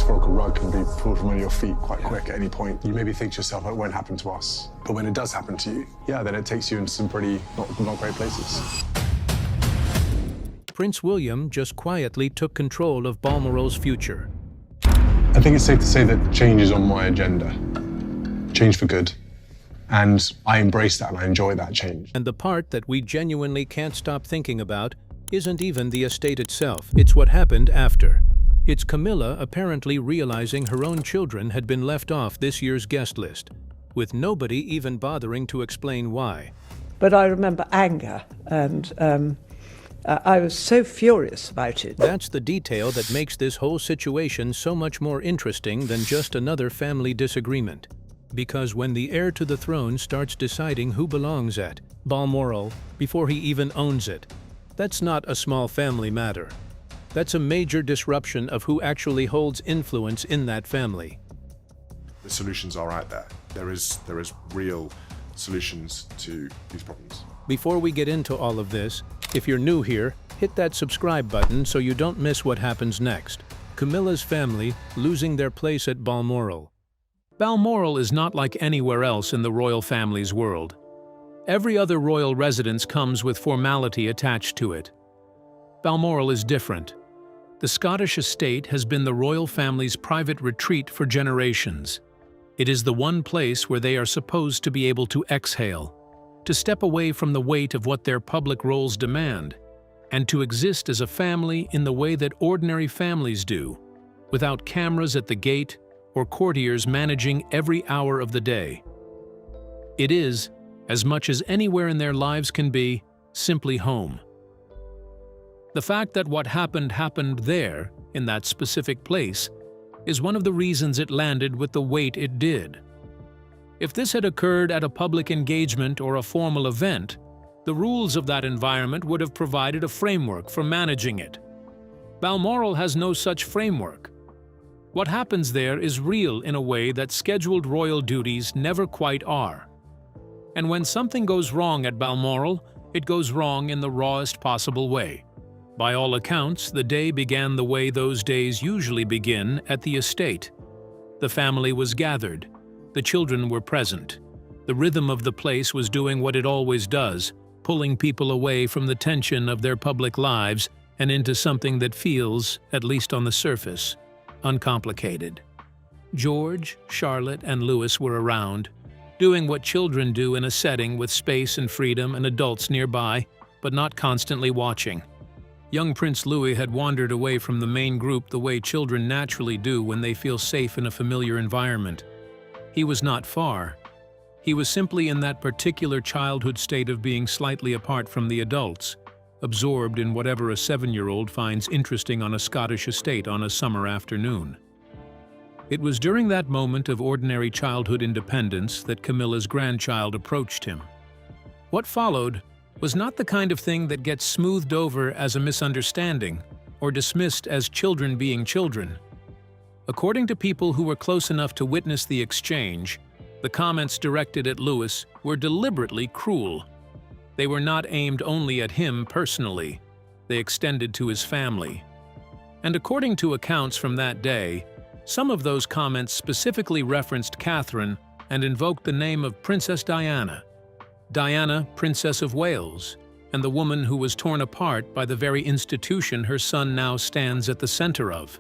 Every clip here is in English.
metaphorical rug can be pulled from under your feet quite quick at any point. You maybe think to yourself, it won't happen to us. But when it does happen to you, yeah, then it takes you into some pretty not great places. Prince William just quietly took control of Balmoral's future. I think it's safe to say that change is on my agenda. Change for good. And I embrace that and I enjoy that change. And the part that we genuinely can't stop thinking about isn't even the estate itself. It's what happened after. It's Camilla apparently realizing her own children had been left off this year's guest list, with nobody even bothering to explain why. But I remember anger, and I was so furious about it. That's the detail that makes this whole situation so much more interesting than just another family disagreement. Because when the heir to the throne starts deciding who belongs at Balmoral before he even owns it, that's not a small family matter. That's a major disruption of who actually holds influence in that family. The solutions are out there. There is real solutions to these problems. Before we get into all of this, if you're new here, hit that subscribe button so you don't miss what happens next. Camilla's family losing their place at Balmoral. Balmoral is not like anywhere else in the royal family's world. Every other royal residence comes with formality attached to it. Balmoral is different. The Scottish estate has been the royal family's private retreat for generations. It is the one place where they are supposed to be able to exhale, to step away from the weight of what their public roles demand, and to exist as a family in the way that ordinary families do, without cameras at the gate or courtiers managing every hour of the day. It is, as much as anywhere in their lives can be, simply home. The fact that what happened there, in that specific place, is one of the reasons it landed with the weight it did. If this had occurred at a public engagement or a formal event, the rules of that environment would have provided a framework for managing it. Balmoral has no such framework. What happens there is real in a way that scheduled royal duties never quite are. And when something goes wrong at Balmoral, it goes wrong in the rawest possible way. By all accounts, the day began the way those days usually begin at the estate. The family was gathered. The children were present. The rhythm of the place was doing what it always does, pulling people away from the tension of their public lives and into something that feels, at least on the surface, uncomplicated. George, Charlotte, and Louis were around, doing what children do in a setting with space and freedom and adults nearby, but not constantly watching. Young Prince Louis had wandered away from the main group the way children naturally do when they feel safe in a familiar environment. He was not far. He was simply in that particular childhood state of being slightly apart from the adults, absorbed in whatever a 7-year-old finds interesting on a Scottish estate on a summer afternoon. It was during that moment of ordinary childhood independence that Camilla's grandchild approached him. What followed was not the kind of thing that gets smoothed over as a misunderstanding or dismissed as children being children. According to people who were close enough to witness the exchange, the comments directed at Louis were deliberately cruel. They were not aimed only at him personally. They extended to his family. And according to accounts from that day, some of those comments specifically referenced Catherine and invoked the name of Princess Diana, Princess of Wales, and the woman who was torn apart by the very institution her son now stands at the center of.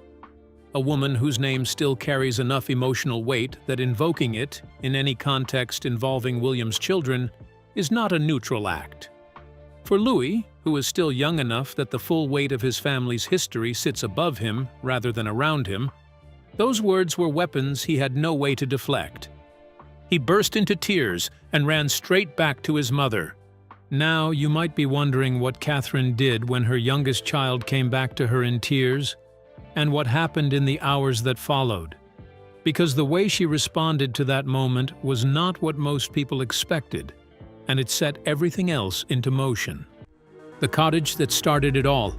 A woman whose name still carries enough emotional weight that invoking it, in any context involving William's children, is not a neutral act. For Louis, who is still young enough that the full weight of his family's history sits above him rather than around him, those words were weapons he had no way to deflect. He burst into tears and ran straight back to his mother. Now you might be wondering what Catherine did when her youngest child came back to her in tears, and what happened in the hours that followed. Because the way she responded to that moment was not what most people expected, and it set everything else into motion. The cottage that started it all.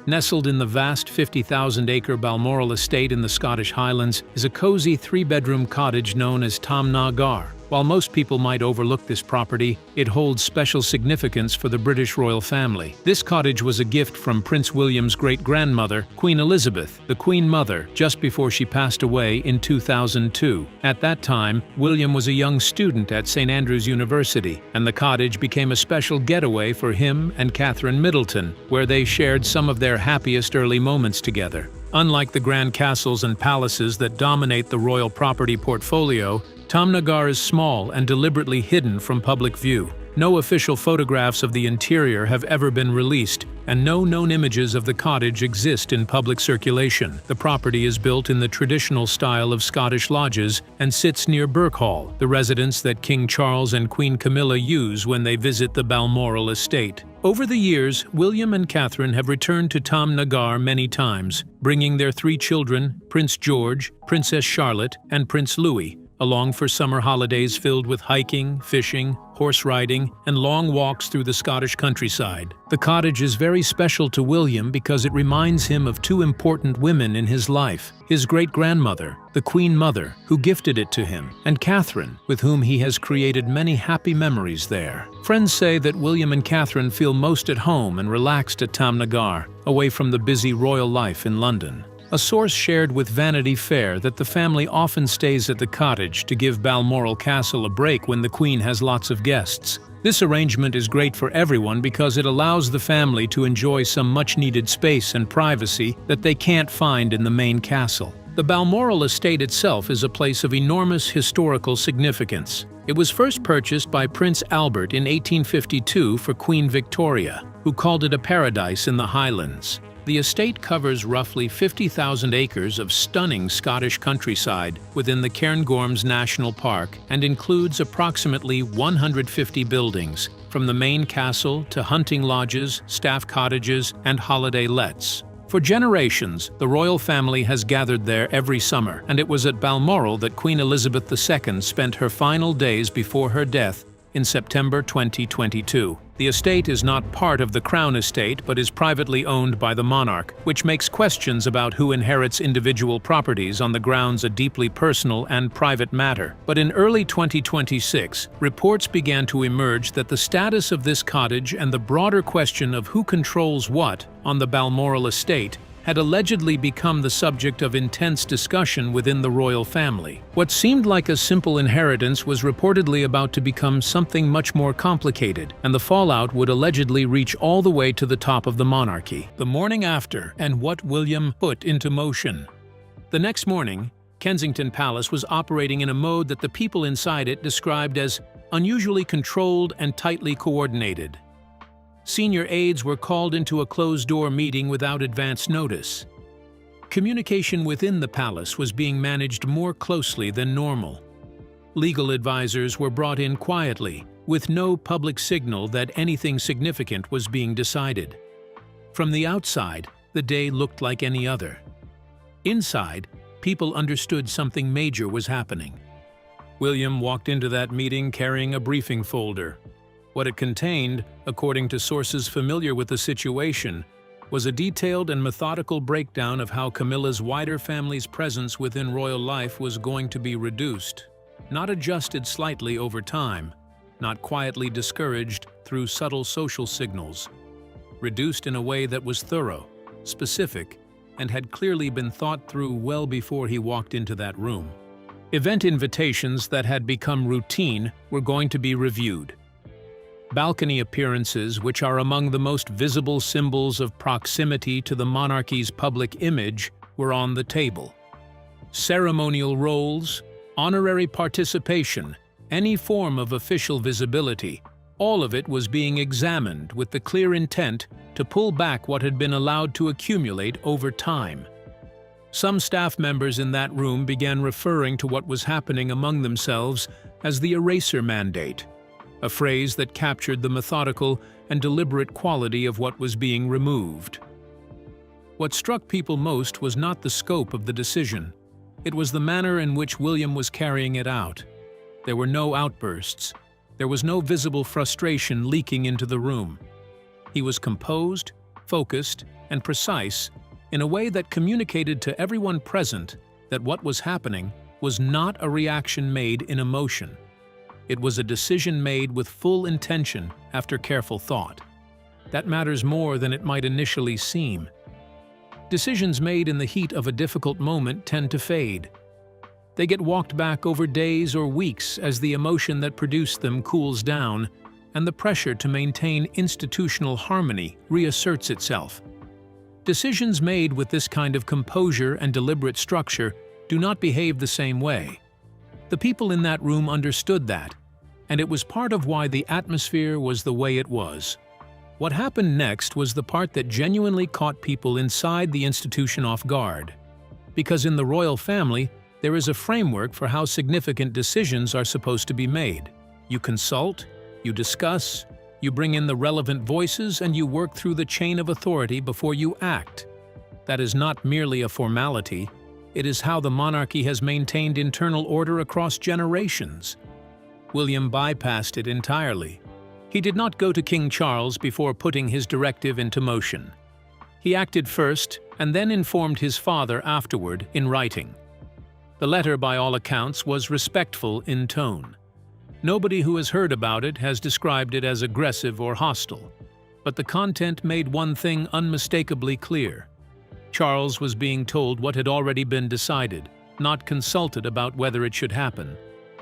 Nestled in the vast 50,000-acre Balmoral estate in the Scottish Highlands is a cozy 3-bedroom cottage known as Tom Na Gar, While most people might overlook this property, it holds special significance for the British royal family. This cottage was a gift from Prince William's great-grandmother, Queen Elizabeth, the Queen Mother, just before she passed away in 2002. At that time, William was a young student at St. Andrews University, and the cottage became a special getaway for him and Catherine Middleton, where they shared some of their happiest early moments together. Unlike the grand castles and palaces that dominate the royal property portfolio, Tamnagar is small and deliberately hidden from public view. No official photographs of the interior have ever been released, and no known images of the cottage exist in public circulation. The property is built in the traditional style of Scottish lodges and sits near Birkhall, the residence that King Charles and Queen Camilla use when they visit the Balmoral estate. Over the years, William and Catherine have returned to Tamnagar many times, bringing their 3 children, Prince George, Princess Charlotte, and Prince Louis, along for summer holidays filled with hiking, fishing, horse riding, and long walks through the Scottish countryside. The cottage is very special to William because it reminds him of 2 important women in his life: his great-grandmother, the Queen Mother, who gifted it to him, and Catherine, with whom he has created many happy memories there. Friends say that William and Catherine feel most at home and relaxed at Tamnagar, away from the busy royal life in London. A source shared with Vanity Fair that the family often stays at the cottage to give Balmoral Castle a break when the Queen has lots of guests. This arrangement is great for everyone because it allows the family to enjoy some much-needed space and privacy that they can't find in the main castle. The Balmoral estate itself is a place of enormous historical significance. It was first purchased by Prince Albert in 1852 for Queen Victoria, who called it a paradise in the Highlands. The estate covers roughly 50,000 acres of stunning Scottish countryside within the Cairngorms National Park and includes approximately 150 buildings, from the main castle to hunting lodges, staff cottages, and holiday lets. For generations, the royal family has gathered there every summer, and it was at Balmoral that Queen Elizabeth II spent her final days before her death in September 2022. The estate is not part of the Crown Estate but is privately owned by the monarch, which makes questions about who inherits individual properties on the grounds a deeply personal and private matter. But in early 2026, reports began to emerge that the status of this cottage and the broader question of who controls what on the Balmoral estate had allegedly become the subject of intense discussion within the royal family. What seemed like a simple inheritance was reportedly about to become something much more complicated, and the fallout would allegedly reach all the way to the top of the monarchy. The morning after, and what William put into motion. The next morning, Kensington Palace was operating in a mode that the people inside it described as unusually controlled and tightly coordinated. Senior aides were called into a closed-door meeting without advance notice. Communication within the palace was being managed more closely than normal. Legal advisors were brought in quietly, with no public signal that anything significant was being decided. From the outside, the day looked like any other. Inside, people understood something major was happening. William walked into that meeting carrying a briefing folder. What it contained, according to sources familiar with the situation, was a detailed and methodical breakdown of how Camilla's wider family's presence within royal life was going to be reduced, not adjusted slightly over time, not quietly discouraged through subtle social signals, reduced in a way that was thorough, specific, and had clearly been thought through well before he walked into that room. Event invitations that had become routine were going to be reviewed. Balcony appearances, which are among the most visible symbols of proximity to the monarchy's public image, were on the table. Ceremonial roles, honorary participation, any form of official visibility, all of it was being examined with the clear intent to pull back what had been allowed to accumulate over time. Some staff members in that room began referring to what was happening among themselves as the eraser mandate, a phrase that captured the methodical and deliberate quality of what was being removed. What struck people most was not the scope of the decision. It was the manner in which William was carrying it out. There were no outbursts. There was no visible frustration leaking into the room. He was composed, focused, and precise in a way that communicated to everyone present that what was happening was not a reaction made in emotion. It was a decision made with full intention after careful thought. That matters more than it might initially seem. Decisions made in the heat of a difficult moment tend to fade. They get walked back over days or weeks as the emotion that produced them cools down and the pressure to maintain institutional harmony reasserts itself. Decisions made with this kind of composure and deliberate structure do not behave the same way. The people in that room understood that, and it was part of why the atmosphere was the way it was. What happened next was the part that genuinely caught people inside the institution off guard. Because in the royal family, there is a framework for how significant decisions are supposed to be made. You consult, you discuss, you bring in the relevant voices, and you work through the chain of authority before you act. That is not merely a formality, it is how the monarchy has maintained internal order across generations. William bypassed it entirely. He did not go to King Charles before putting his directive into motion. He acted first and then informed his father afterward in writing. The letter, by all accounts, was respectful in tone. Nobody who has heard about it has described it as aggressive or hostile, but the content made one thing unmistakably clear. Charles was being told what had already been decided, not consulted about whether it should happen.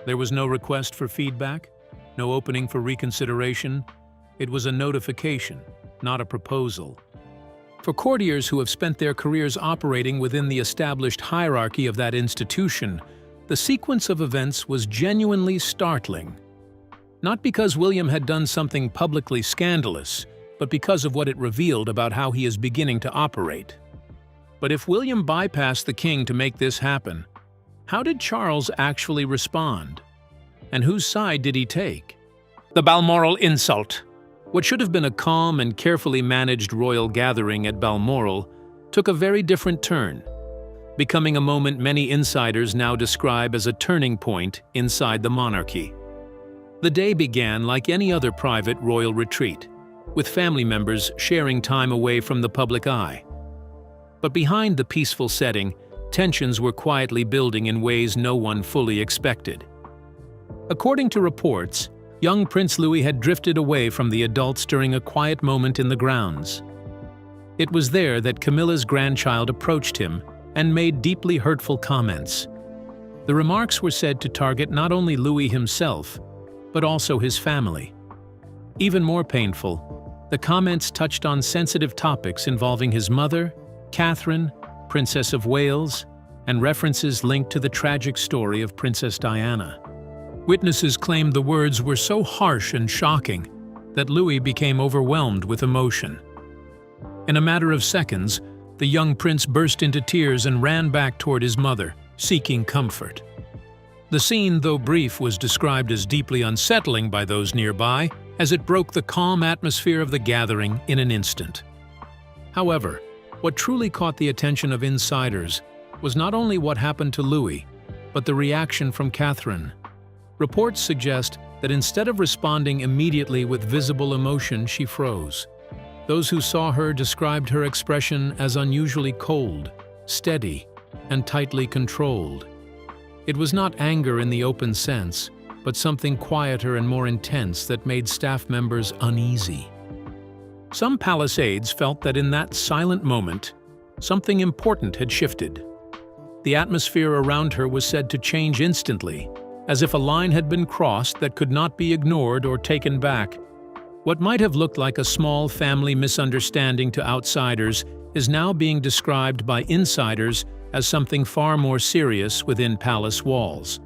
There was no request for feedback, no opening for reconsideration. It was a notification, not a proposal. For courtiers who have spent their careers operating within the established hierarchy of that institution, the sequence of events was genuinely startling. Not because William had done something publicly scandalous, but because of what it revealed about how he is beginning to operate. But if William bypassed the king to make this happen, how did Charles actually respond? And whose side did he take? The Balmoral insult. What should have been a calm and carefully managed royal gathering at Balmoral took a very different turn, becoming a moment many insiders now describe as a turning point inside the monarchy. The day began like any other private royal retreat, with family members sharing time away from the public eye. But behind the peaceful setting, tensions were quietly building in ways no one fully expected. According to reports, young Prince Louis had drifted away from the adults during a quiet moment in the grounds. It was there that Camilla's grandchild approached him and made deeply hurtful comments. The remarks were said to target not only Louis himself, but also his family. Even more painful, the comments touched on sensitive topics involving his mother, Catherine, Princess of Wales, and references linked to the tragic story of Princess Diana. Witnesses claimed the words were so harsh and shocking that Louis became overwhelmed with emotion. In a matter of seconds, the young prince burst into tears and ran back toward his mother, seeking comfort. The scene, though brief, was described as deeply unsettling by those nearby, as it broke the calm atmosphere of the gathering in an instant. However, what truly caught the attention of insiders was not only what happened to Louis, but the reaction from Catherine. Reports suggest that instead of responding immediately with visible emotion, she froze. Those who saw her described her expression as unusually cold, steady, and tightly controlled. It was not anger in the open sense, but something quieter and more intense that made staff members uneasy. Some palace aides felt that in that silent moment, something important had shifted. The atmosphere around her was said to change instantly, as if a line had been crossed that could not be ignored or taken back. What might have looked like a small family misunderstanding to outsiders is now being described by insiders as something far more serious within palace walls.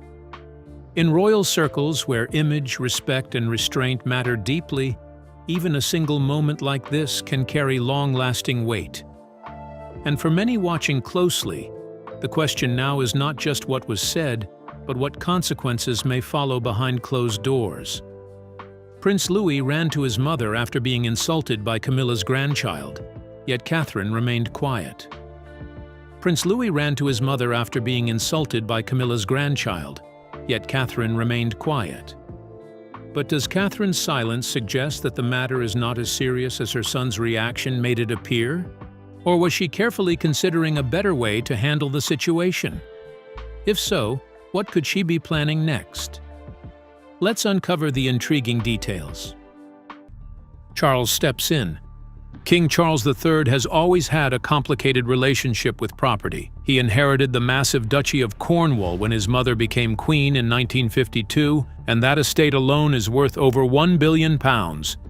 In royal circles where image, respect, and restraint matter deeply, even a single moment like this can carry long-lasting weight. And for many watching closely, the question now is not just what was said, but what consequences may follow behind closed doors. Prince Louis ran to his mother after being insulted by Camilla's grandchild, yet Catherine remained quiet. Prince Louis ran to his mother after being insulted by Camilla's grandchild, yet Catherine remained quiet. But does Catherine's silence suggest that the matter is not as serious as her son's reaction made it appear? Or was she carefully considering a better way to handle the situation? If so, what could she be planning next? Let's uncover the intriguing details. Charles steps in. King Charles III has always had a complicated relationship with property. He inherited the massive Duchy of Cornwall when his mother became queen in 1952, and that estate alone is worth over £1 billion,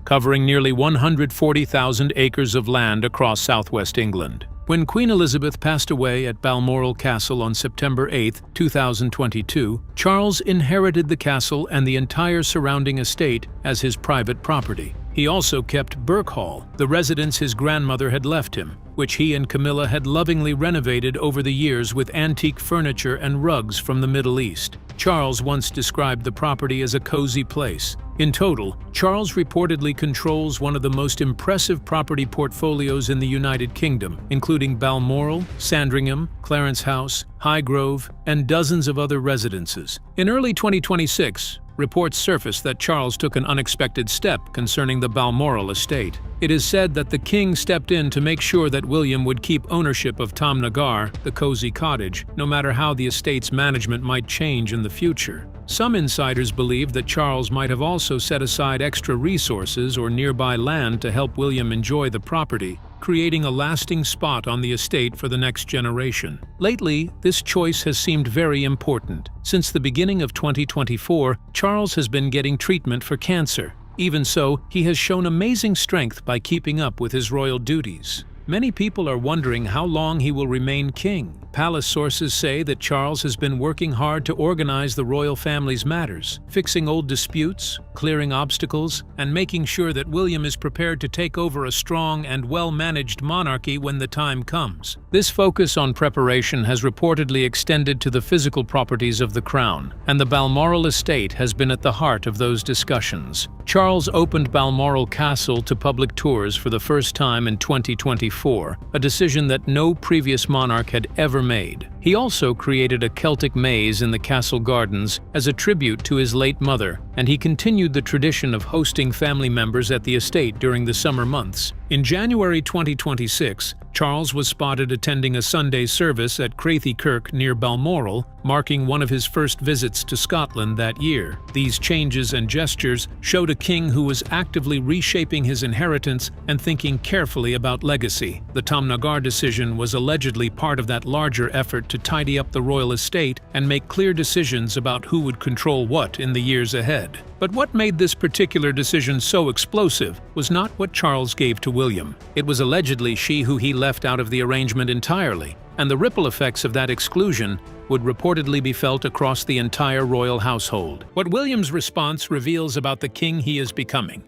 covering nearly 140,000 acres of land across southwest England. When Queen Elizabeth passed away at Balmoral Castle on September 8, 2022, Charles inherited the castle and the entire surrounding estate as his private property. He also kept Burke Hall, the residence his grandmother had left him, which he and Camilla had lovingly renovated over the years with antique furniture and rugs from the Middle East. Charles once described the property as a cozy place. In total, Charles reportedly controls one of the most impressive property portfolios in the United Kingdom, including Balmoral, Sandringham, Clarence House, Highgrove, and dozens of other residences. In early 2026, reports surfaced that Charles took an unexpected step concerning the Balmoral estate. It is said that the king stepped in to make sure that William would keep ownership of Tom Nagar, the cozy cottage, no matter how the estate's management might change in the future. Some insiders believe that Charles might have also set aside extra resources or nearby land to help William enjoy the property, creating a lasting spot on the estate for the next generation. Lately, this choice has seemed very important. Since the beginning of 2024, Charles has been getting treatment for cancer. Even so, he has shown amazing strength by keeping up with his royal duties. Many people are wondering how long he will remain king. Palace sources say that Charles has been working hard to organize the royal family's matters, fixing old disputes, clearing obstacles, and making sure that William is prepared to take over a strong and well-managed monarchy when the time comes. This focus on preparation has reportedly extended to the physical properties of the crown, and the Balmoral estate has been at the heart of those discussions. Charles opened Balmoral Castle to public tours for the first time in 2024, a decision that no previous monarch had ever made. He also created a Celtic maze in the castle gardens as a tribute to his late mother, and he continued the tradition of hosting family members at the estate during the summer months. In January 2026, Charles was spotted attending a Sunday service at Crathie Kirk near Balmoral, marking one of his first visits to Scotland that year. These changes and gestures showed a king who was actively reshaping his inheritance and thinking carefully about legacy. The Tom Nagar decision was allegedly part of that larger effort to tidy up the royal estate and make clear decisions about who would control what in the years ahead. But what made this particular decision so explosive was not what Charles gave to William. It was allegedly she who he left out of the arrangement entirely, and the ripple effects of that exclusion would reportedly be felt across the entire royal household. What William's response reveals about the king he is becoming.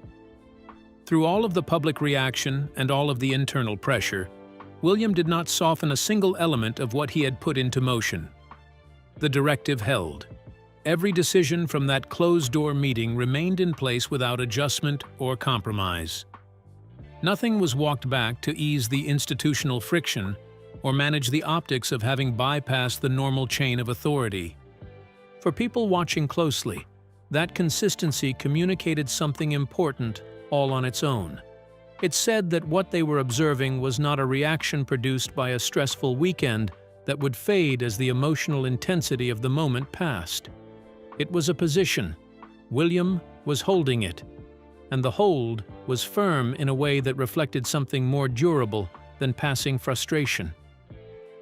Through all of the public reaction and all of the internal pressure, William did not soften a single element of what he had put into motion. The directive held. Every decision from that closed-door meeting remained in place without adjustment or compromise. Nothing was walked back to ease the institutional friction or manage the optics of having bypassed the normal chain of authority. For people watching closely, that consistency communicated something important all on its own. It said that what they were observing was not a reaction produced by a stressful weekend that would fade as the emotional intensity of the moment passed. It was a position. William was holding it, and the hold was firm in a way that reflected something more durable than passing frustration.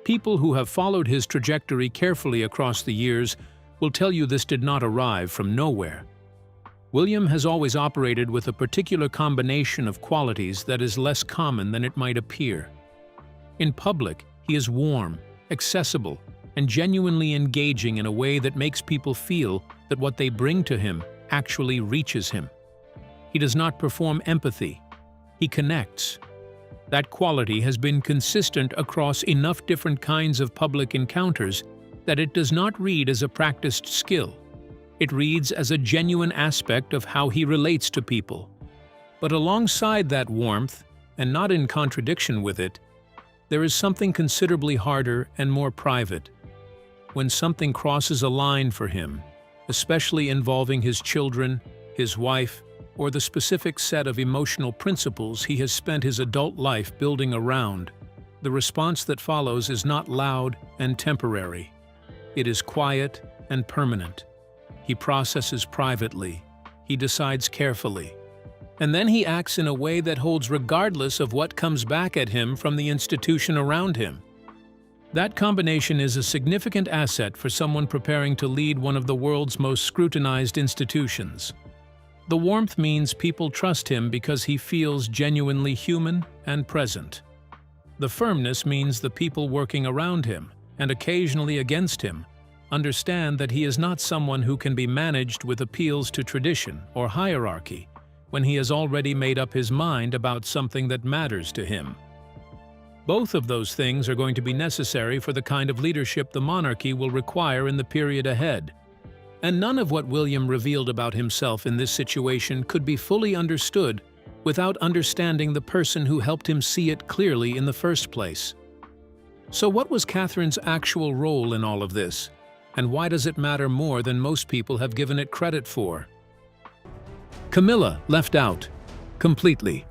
People who have followed his trajectory carefully across the years will tell you this did not arrive from nowhere. William has always operated with a particular combination of qualities that is less common than it might appear. In public, he is warm, accessible, and genuinely engaging in a way that makes people feel that what they bring to him actually reaches him. He does not perform empathy. He connects. That quality has been consistent across enough different kinds of public encounters that it does not read as a practiced skill. It reads as a genuine aspect of how he relates to people. But alongside that warmth, and not in contradiction with it, there is something considerably harder and more private. When something crosses a line for him, especially involving his children, his wife, or the specific set of emotional principles he has spent his adult life building around, the response that follows is not loud and temporary. It is quiet and permanent. He processes privately. He decides carefully. And then he acts in a way that holds regardless of what comes back at him from the institution around him. That combination is a significant asset for someone preparing to lead one of the world's most scrutinized institutions. The warmth means people trust him because he feels genuinely human and present. The firmness means the people working around him, and occasionally against him, understand that he is not someone who can be managed with appeals to tradition or hierarchy when he has already made up his mind about something that matters to him. Both of those things are going to be necessary for the kind of leadership the monarchy will require in the period ahead. And none of what William revealed about himself in this situation could be fully understood without understanding the person who helped him see it clearly in the first place. So what was Catherine's actual role in all of this? And why does it matter more than most people have given it credit for? Camilla left out completely.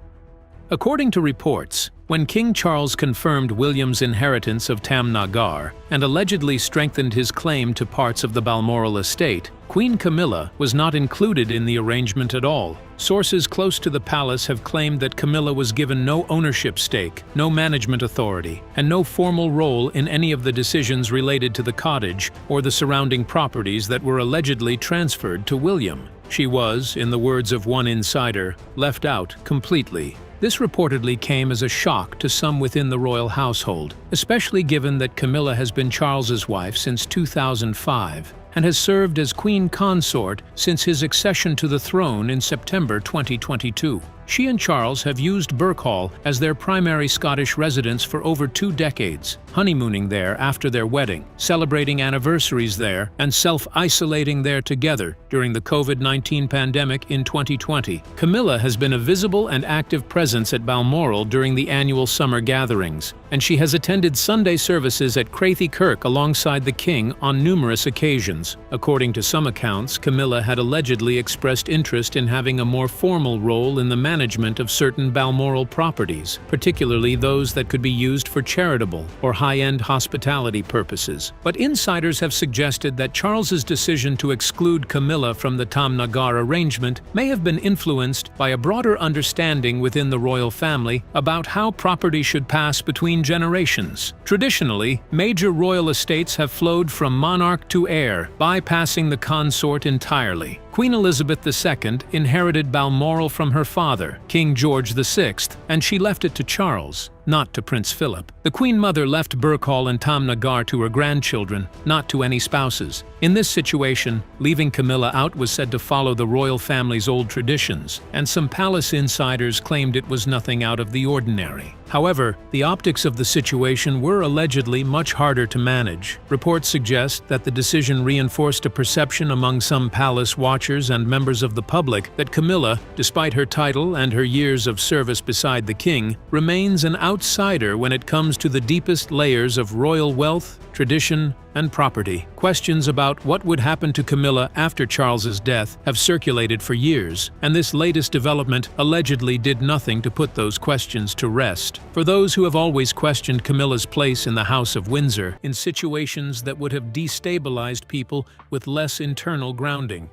According to reports, when King Charles confirmed William's inheritance of Tamnagar and allegedly strengthened his claim to parts of the Balmoral estate, Queen Camilla was not included in the arrangement at all. Sources close to the palace have claimed that Camilla was given no ownership stake, no management authority, and no formal role in any of the decisions related to the cottage or the surrounding properties that were allegedly transferred to William. She was, in the words of one insider, left out completely. This reportedly came as a shock to some within the royal household, especially given that Camilla has been Charles's wife since 2005 and has served as queen consort since his accession to the throne in September 2022. She and Charles have used Balmoral as their primary Scottish residence for over 2 decades, honeymooning there after their wedding, celebrating anniversaries there, and self-isolating there together during the COVID-19 pandemic in 2020. Camilla has been a visible and active presence at Balmoral during the annual summer gatherings, and she has attended Sunday services at Crathie Kirk alongside the king on numerous occasions. According to some accounts, Camilla had allegedly expressed interest in having a more formal role in the management of certain Balmoral properties, particularly those that could be used for charitable or high-end hospitality purposes. But insiders have suggested that Charles's decision to exclude Camilla from the Tamnagar arrangement may have been influenced by a broader understanding within the royal family about how property should pass between generations. Traditionally, major royal estates have flowed from monarch to heir, bypassing the consort entirely. Queen Elizabeth II inherited Balmoral from her father, King George VI, and she left it to Charles, not to Prince Philip. The Queen Mother left Balmoral and Tamnagar to her grandchildren, not to any spouses. In this situation, leaving Camilla out was said to follow the royal family's old traditions, and some palace insiders claimed it was nothing out of the ordinary. However, the optics of the situation were allegedly much harder to manage. Reports suggest that the decision reinforced a perception among some palace watchers and members of the public that Camilla, despite her title and her years of service beside the king, remains an outsider when it comes to the deepest layers of royal wealth, tradition, and property. Questions about what would happen to Camilla after Charles's death have circulated for years, and this latest development allegedly did nothing to put those questions to rest. For those who have always questioned Camilla's place in the House of Windsor in situations that would have destabilized people with less internal grounding,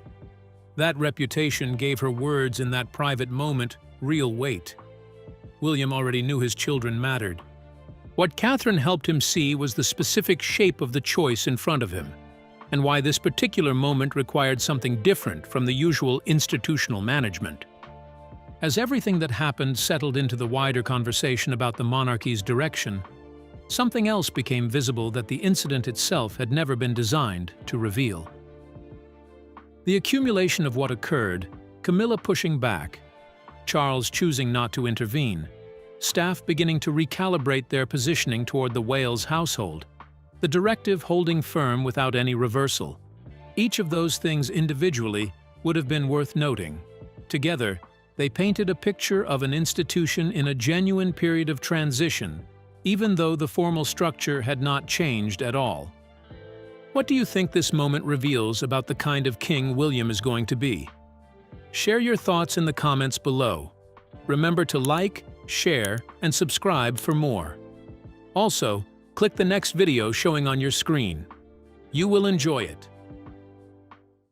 that reputation gave her words in that private moment real weight. William already knew his children mattered. What Catherine helped him see was the specific shape of the choice in front of him, and why this particular moment required something different from the usual institutional management. As everything that happened settled into the wider conversation about the monarchy's direction, something else became visible that the incident itself had never been designed to reveal. The accumulation of what occurred, Camilla pushing back, Charles choosing not to intervene, staff beginning to recalibrate their positioning toward the Wales household, the directive holding firm without any reversal. Each of those things individually would have been worth noting. Together, they painted a picture of an institution in a genuine period of transition, even though the formal structure had not changed at all. What do you think this moment reveals about the kind of king William is going to be? Share your thoughts in the comments below. Remember to like, share, and subscribe for more. Also, click the next video showing on your screen. You will enjoy it.